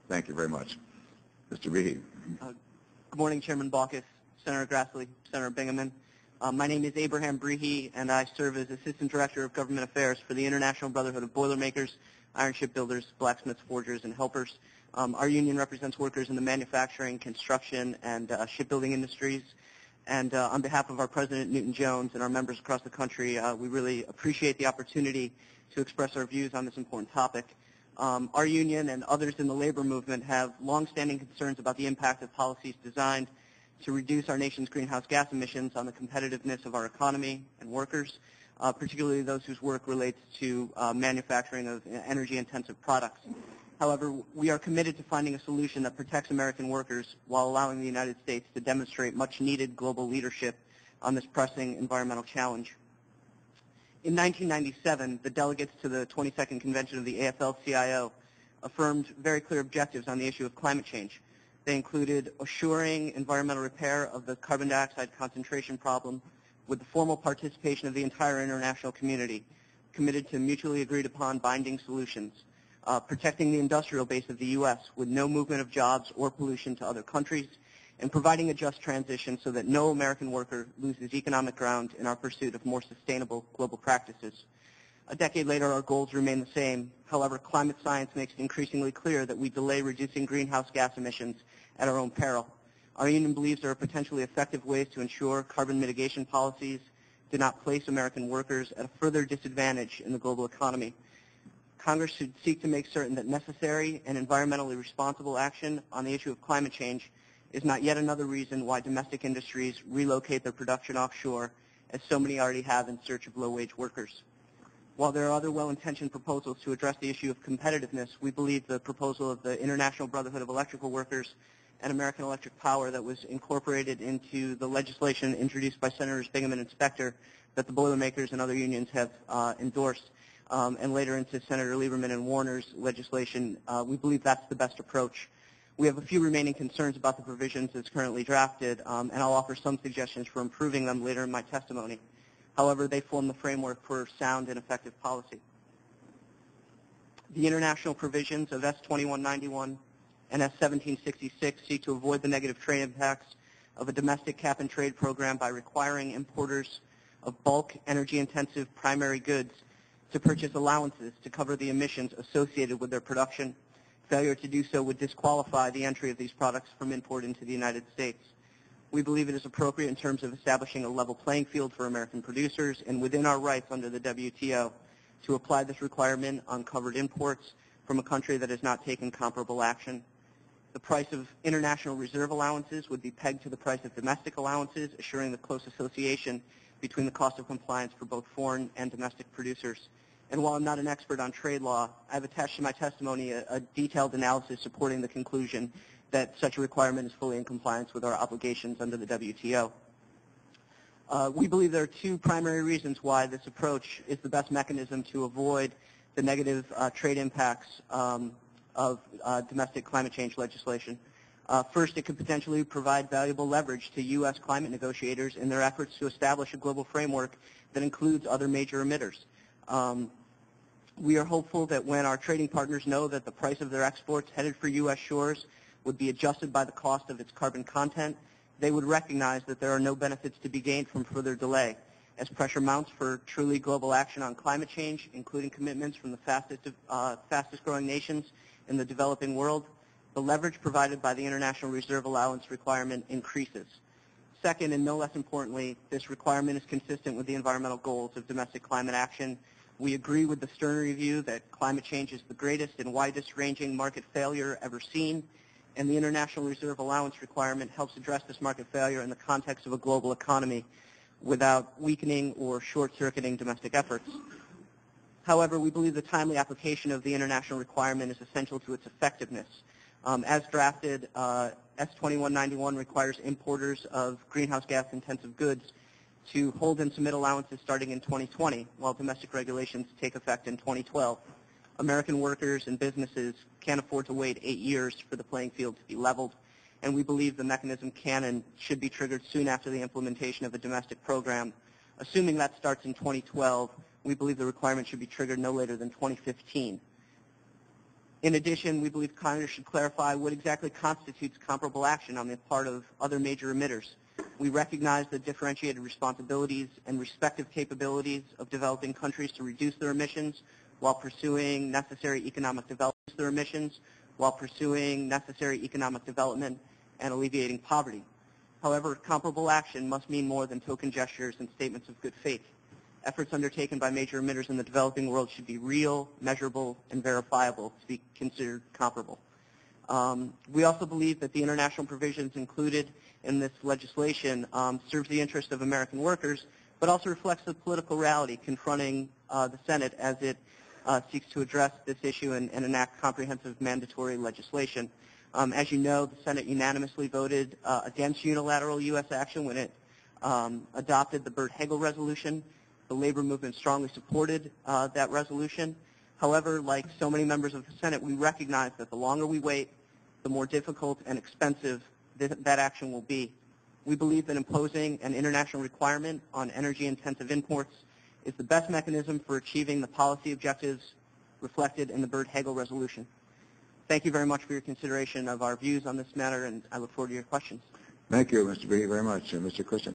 Thank you very much. Mr. Breehey. Good morning, Chairman Baucus, Senator Grassley, Senator Bingaman. My name is Abraham Breehey, and I serve as Assistant Director of Government Affairs for the International Brotherhood of Boilermakers, Iron Shipbuilders, Blacksmiths, Forgers, and Helpers. Our union represents workers in the manufacturing, construction, and shipbuilding industries. And on behalf of our President, Newton Jones, and our members across the country, we really appreciate the opportunity to express our views on this important topic. Our union and others in the labor movement have longstanding concerns about the impact of policies designed to reduce our nation's greenhouse gas emissions on the competitiveness of our economy and workers, particularly those whose work relates to manufacturing of energy-intensive products. However, we are committed to finding a solution that protects American workers while allowing the United States to demonstrate much-needed global leadership on this pressing environmental challenge. In 1997, the delegates to the 22nd Convention of the AFL-CIO affirmed very clear objectives on the issue of climate change. They included assuring environmental repair of the carbon dioxide concentration problem with the formal participation of the entire international community, committed to mutually agreed upon binding solutions, protecting the industrial base of the U.S. with no movement of jobs or pollution to other countries, and providing a just transition so that no American worker loses economic ground in our pursuit of more sustainable global practices. A decade later, our goals remain the same. However, climate science makes it increasingly clear that we delay reducing greenhouse gas emissions at our own peril. Our union believes there are potentially effective ways to ensure carbon mitigation policies do not place American workers at a further disadvantage in the global economy. Congress should seek to make certain that necessary and environmentally responsible action on the issue of climate change is not yet another reason why domestic industries relocate their production offshore, as so many already have in search of low-wage workers. While there are other well-intentioned proposals to address the issue of competitiveness, we believe the proposal of the International Brotherhood of Electrical Workers and American Electric Power that was incorporated into the legislation introduced by Senators Bingaman and Specter that the Boilermakers and other unions have endorsed, and later into Senator Lieberman and Warner's legislation, we believe that's the best approach. We have a few remaining concerns about the provisions as currently drafted, and I'll offer some suggestions for improving them later in my testimony. However, they form the framework for sound and effective policy. The international provisions of S-2191 and S-1766 seek to avoid the negative trade impacts of a domestic cap-and-trade program by requiring importers of bulk, energy-intensive primary goods to purchase allowances to cover the emissions associated with their production. Failure to do so would disqualify the entry of these products from import into the United States. We believe it is appropriate in terms of establishing a level playing field for American producers and within our rights under the WTO to apply this requirement on covered imports from a country that has not taken comparable action. The price of international reserve allowances would be pegged to the price of domestic allowances, assuring the close association between the cost of compliance for both foreign and domestic producers. And while I'm not an expert on trade law, I've attached to my testimony a detailed analysis supporting the conclusion that such a requirement is fully in compliance with our obligations under the WTO. We believe there are two primary reasons why this approach is the best mechanism to avoid the negative trade impacts of domestic climate change legislation. First, it could potentially provide valuable leverage to U.S. climate negotiators in their efforts to establish a global framework that includes other major emitters. We are hopeful that when our trading partners know that the price of their exports headed for U.S. shores would be adjusted by the cost of its carbon content, they would recognize that there are no benefits to be gained from further delay. As pressure mounts for truly global action on climate change, including commitments from the fastest growing nations in the developing world, the leverage provided by the International Reserve Allowance requirement increases. Second, and no less importantly, this requirement is consistent with the environmental goals of domestic climate action. We agree with the Stern Review that climate change is the greatest and widest-ranging market failure ever seen, and the International Reserve Allowance requirement helps address this market failure in the context of a global economy without weakening or short-circuiting domestic efforts. However, we believe the timely application of the international requirement is essential to its effectiveness. As drafted, S-2191 requires importers of greenhouse gas-intensive goods to hold and submit allowances starting in 2020, while domestic regulations take effect in 2012. American workers and businesses can't afford to wait 8 years for the playing field to be leveled, and we believe the mechanism can and should be triggered soon after the implementation of a domestic program. Assuming that starts in 2012, we believe the requirement should be triggered no later than 2015. In addition, we believe Congress should clarify what exactly constitutes comparable action on the part of other major emitters. We recognize the differentiated responsibilities and respective capabilities of developing countries to reduce their emissions while pursuing necessary economic development and alleviating poverty. However, comparable action must mean more than token gestures and statements of good faith. Efforts undertaken by major emitters in the developing world should be real, measurable, and verifiable to be considered comparable. We also believe that the international provisions included in this legislation serves the interest of American workers, but also reflects the political reality confronting the Senate as it seeks to address this issue and enact comprehensive mandatory legislation. As you know, the Senate unanimously voted against unilateral U.S. action when it adopted the Byrd-Hagel resolution. The labor movement strongly supported that resolution. However, like so many members of the Senate, we recognize that the longer we wait, the more difficult and expensive that action will be. We believe that imposing an international requirement on energy-intensive imports is the best mechanism for achieving the policy objectives reflected in the Byrd-Hagel resolution. Thank you very much for your consideration of our views on this matter, and I look forward to your questions. Thank you, Mr. Breehey, very much. Mr. Christian.